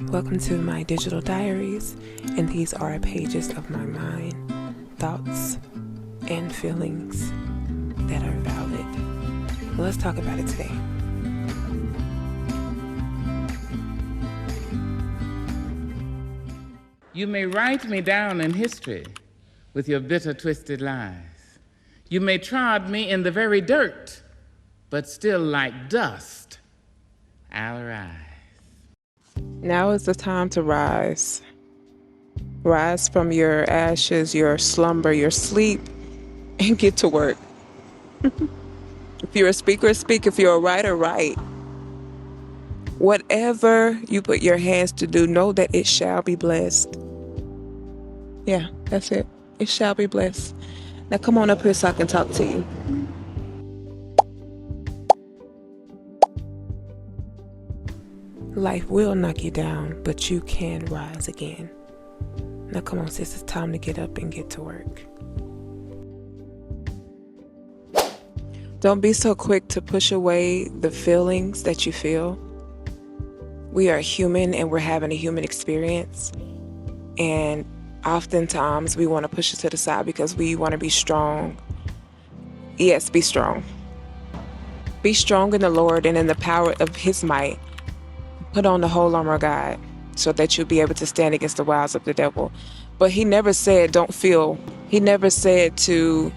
Welcome to my digital diaries, and these are pages of my mind, thoughts, and feelings that are valid. Let's talk about it today. You may write me down in history with your bitter, twisted lies. You may trod me in the very dirt, but still like dust, I'll rise. Now is the time to rise. Rise from your ashes, your slumber, your sleep, and get to work. If you're a speaker, speak. If you're a writer, write. Whatever you put your hands to do, know that it shall be blessed. Yeah, that's it. It shall be blessed. Now come on up here so I can talk to you. Life will knock you down, but you can rise again. Now come on, sis, it's time to get up and get to work. Don't be so quick to push away the feelings that you feel. We are human and we're having a human experience. And oftentimes we want to push it to the side because we want to be strong. Yes, be strong. Be strong in the Lord and in the power of His might. Put on the whole armor of God so that you'll be able to stand against the wiles of the devil. But He never said don't feel. He never said to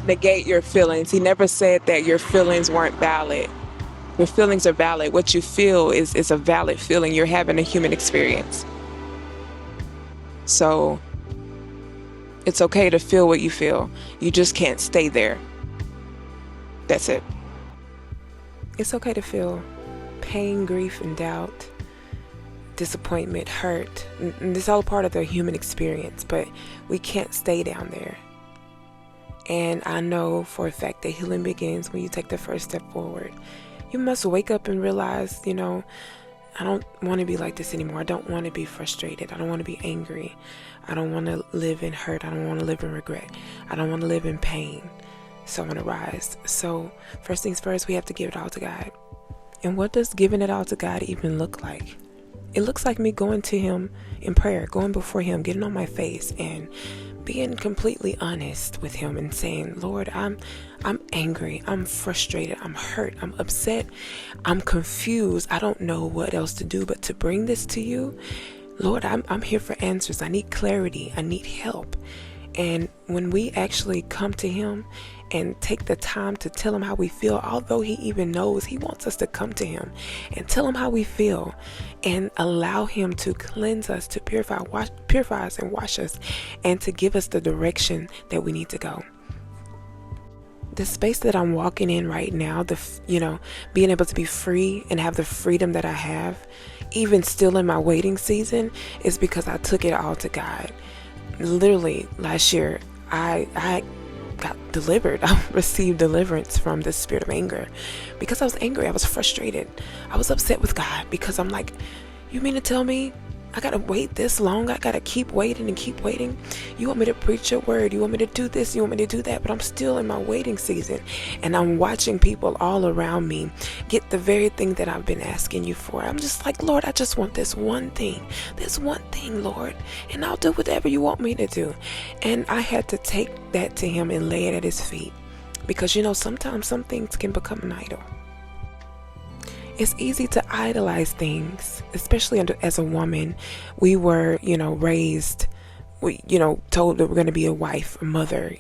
negate your feelings. He never said that your feelings weren't valid. Your feelings are valid. What you feel is a valid feeling. You're having a human experience. So it's okay to feel what you feel. You just can't stay there. That's it. It's okay to feel pain, grief, and doubt, disappointment, hurt. And this is all part of the human experience, but we can't stay down there. And I know for a fact that healing begins when you take the first step forward. You must wake up and realize, I don't want to be like this anymore. I don't want to be frustrated. I don't want to be angry. I don't want to live in hurt. I don't want to live in regret. I don't want to live in pain. So I'm going to rise. So first things first, we have to give it all to God. And what does giving it all to God even look like? It looks like me going to Him in prayer, going before Him, getting on my face and being completely honest with Him and saying, Lord, I'm angry, I'm frustrated, I'm hurt, I'm upset, I'm confused. I don't know what else to do but to bring this to you. Lord, I'm here for answers. I need clarity. I need help. And when we actually come to Him and take the time to tell Him how we feel, although He even knows, He wants us to come to Him and tell Him how we feel and allow Him to cleanse us, to purify us and wash us, and to give us the direction that we need to go. The space that I'm walking in right now, being able to be free and have the freedom that I have, even still in my waiting season, is because I took it all to God. Literally last year, I got delivered. I received deliverance from the spirit of anger because I was angry. I was frustrated. I was upset with God because I'm like, you mean to tell me I gotta wait this long? I gotta keep waiting and keep waiting? You want me to preach your word? You want me to do this? You want me to do that? But I'm still in my waiting season, and I'm watching people all around me get the very thing that I've been asking you for. I'm just like, Lord, I just want this one thing, Lord, and I'll do whatever you want me to do. And I had to take that to Him and lay it at His feet, because sometimes some things can become an idol. It's easy to idolize things, especially as a woman. We were, raised, told that we're going to be a wife, a mother,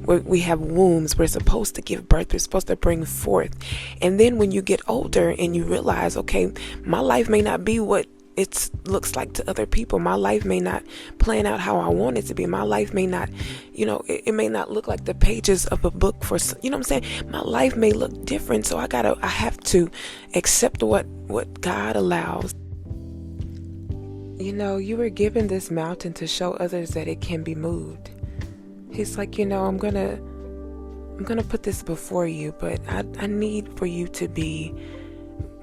we have wombs. We're supposed to give birth. We're supposed to bring forth. And then when you get older and you realize, okay, my life may not be what it looks like to other people. My life may not plan out how I want it to be. My life may not, it may not look like the pages of a book for, what I'm saying? My life may look different. So I have to accept what God allows. You were given this mountain to show others that it can be moved. He's like, I'm going to put this before you, but I need for you to be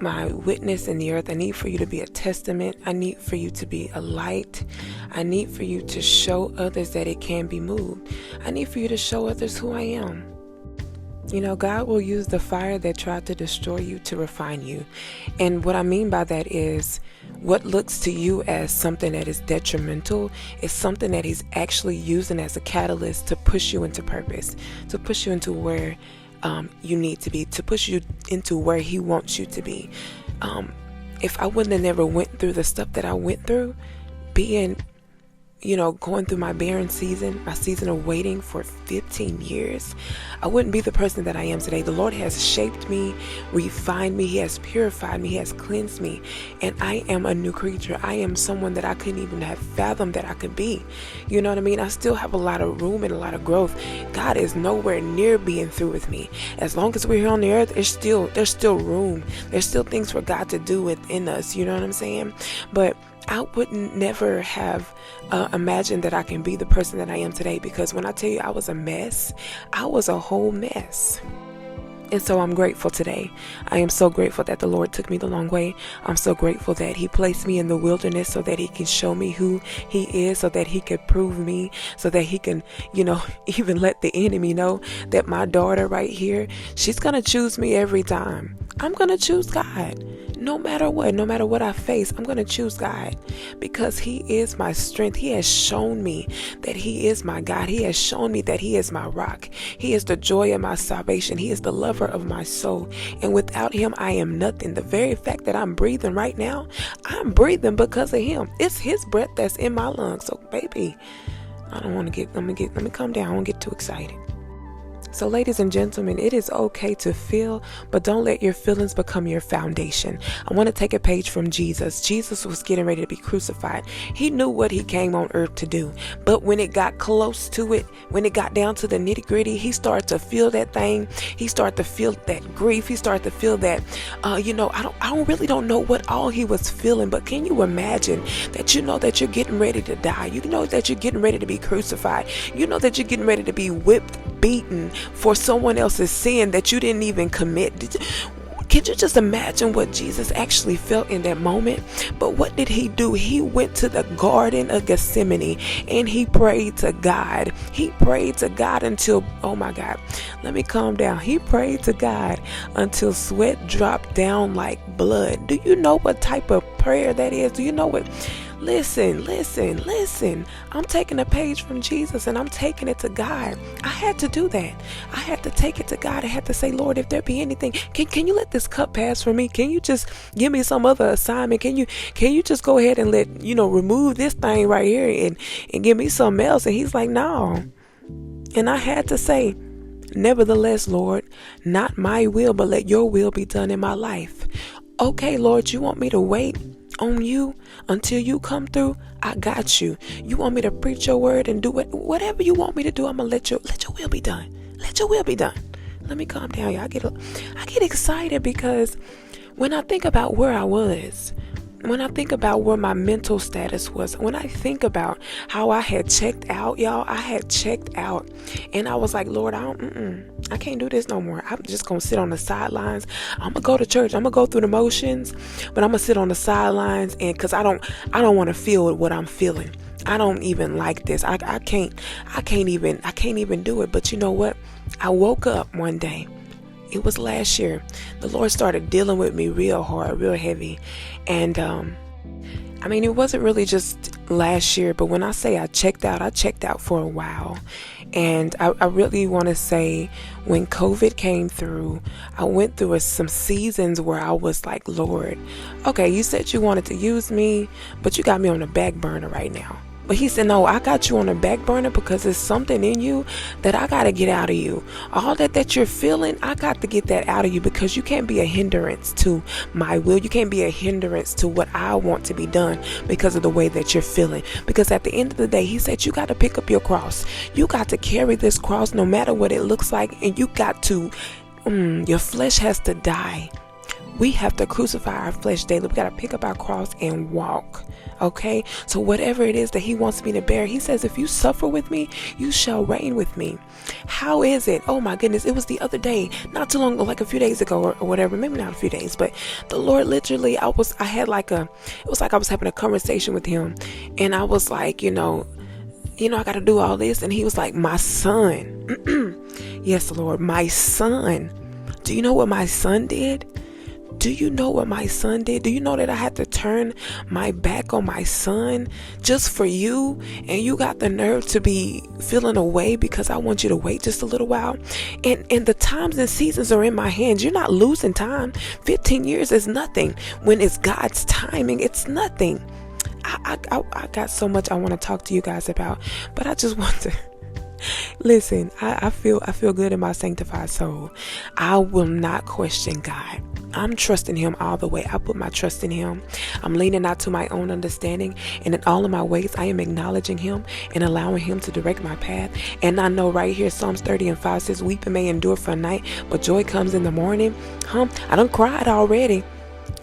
my witness in the earth. I need for you to be a testament. I need for you to be a light. I need for you to show others that it can be moved. I need for you to show others who I am. You know, God will use the fire that tried to destroy you to refine you. And what I mean by that is what looks to you as something that is detrimental is something that He's actually using as a catalyst to push you into purpose, to push you into where you need to be, to push you into where He wants you to be. If I wouldn't have never went through the stuff that I went through, being going through my barren season, my season of waiting for 15 years, I wouldn't be the person that I am today. The Lord has shaped me, refined me, He has purified me, He has cleansed me, and I am a new creature. I am someone that I couldn't even have fathomed that I could be. You know what I mean? I still have a lot of room and a lot of growth. God is nowhere near being through with me. As long as we're here on the earth, there's still room. There's still things for God to do within us. You know what I'm saying? But I wouldn't never have imagined that I can be the person that I am today, because when I tell you I was a mess, I was a whole mess. And so I'm grateful today. I am so grateful that the Lord took me the long way. I'm so grateful that He placed me in the wilderness so that He can show me who He is, so that He could prove me, so that He can, even let the enemy know that my daughter right here, she's going to choose me every time. I'm going to choose God. No matter what I face, I'm going to choose God, because He is my strength. He has shown me that He is my God. He has shown me that He is my rock. He is the joy of my salvation. He is the lover of my soul. And without Him, I am nothing. The very fact that I'm breathing right now, I'm breathing because of Him. It's His breath that's in my lungs. So baby, I don't want to let me calm down. I won't get too excited. So ladies and gentlemen, it is okay to feel, but don't let your feelings become your foundation. I want to take a page from Jesus. Jesus was getting ready to be crucified. He knew what He came on earth to do. But when it got close to it, when it got down to the nitty gritty, He started to feel that thing. He started to feel that grief. He started to feel that, I don't know what all He was feeling, but can you imagine that that you're getting ready to die? You know that you're getting ready to be crucified. You know that you're getting ready to be whipped, beaten for someone else's sin that you didn't even commit. Can you just imagine what Jesus actually felt in that moment? But what did He do? He went to the Garden of Gethsemane and He prayed to God. He prayed to God until, oh my God, let me calm down. He prayed to God until sweat dropped down like blood. Do you know what type of prayer that is? Do you know what? Listen. I'm taking a page from Jesus and I'm taking it to God. I had to do that. I had to take it to God. I had to say, Lord, if there be anything, can you let this cup pass for me? Can you just give me some other assignment? Can you just go ahead and remove this thing right here and give me something else? And He's like, no. And I had to say, nevertheless, Lord, not my will, but let your will be done in my life. Okay, Lord, you want me to wait on you until you come through? I got you. You want me to preach your word and do whatever you want me to do? I'm gonna let your will be done. Let your will be done. Let me calm down, y'all. I get excited because when I think about where I was, when I think about where my mental status was, when I think about how I had checked out, y'all, I had checked out, and I was like, Lord, I can't do this no more. I'm just gonna sit on the sidelines. I'm gonna go to church. I'm gonna go through the motions, but I'm gonna sit on the sidelines, and because I don't want to feel what I'm feeling. I don't even like this. I can't even do it. But you know what? I woke up one day. It was last year. The Lord started dealing with me real hard, real heavy. And it wasn't really just last year, but when I say I checked out for a while. And I really want to say when COVID came through, I went through some seasons where I was like, Lord, okay, you said you wanted to use me, but you got me on the back burner right now. But He said, no, I got you on the back burner because there's something in you that I got to get out of you. All that you're feeling, I got to get that out of you, because you can't be a hindrance to my will. You can't be a hindrance to what I want to be done because of the way that you're feeling. Because at the end of the day, He said, you got to pick up your cross. You got to carry this cross no matter what it looks like. And you got to, your flesh has to die. We have to crucify our flesh daily. We got to pick up our cross and walk. Okay? So whatever it is that He wants me to bear, He says, if you suffer with me, you shall reign with me. How is it? Oh my goodness. It was the other day, not too long ago, like a few days ago or whatever. Maybe not a few days, but the Lord literally, it was like I was having a conversation with Him, and I was like, I got to do all this. And He was like, my son, Yes, Lord, my son. Do you know what my son did? Do you know what my son did? Do you know that I had to turn my back on my son just for you? And you got the nerve to be feeling away because I want you to wait just a little while. And the times and seasons are in my hands. You're not losing time. 15 years is nothing. When it's God's timing, it's nothing. I got so much I want to talk to you guys about, but I just want to listen. I feel good in my sanctified soul. I will not question God. I'm trusting him all the way. I put my trust in him. I'm leaning not to my own understanding, and in all of my ways I am acknowledging him and allowing him to direct my path. And I know right here Psalms 30:5 says, weeping may endure for a night, but joy comes in the morning. I done cried already.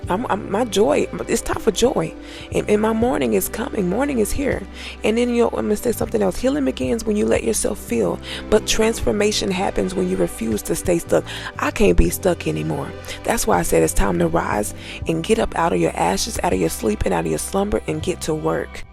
My joy, it's time for joy, and my morning is coming. Morning is here. And then I'm gonna say something else. Healing begins when you let yourself feel, but transformation happens when you refuse to stay stuck. I can't be stuck anymore. That's why I said it's time to rise and get up out of your ashes, out of your sleep, and out of your slumber, and get to work.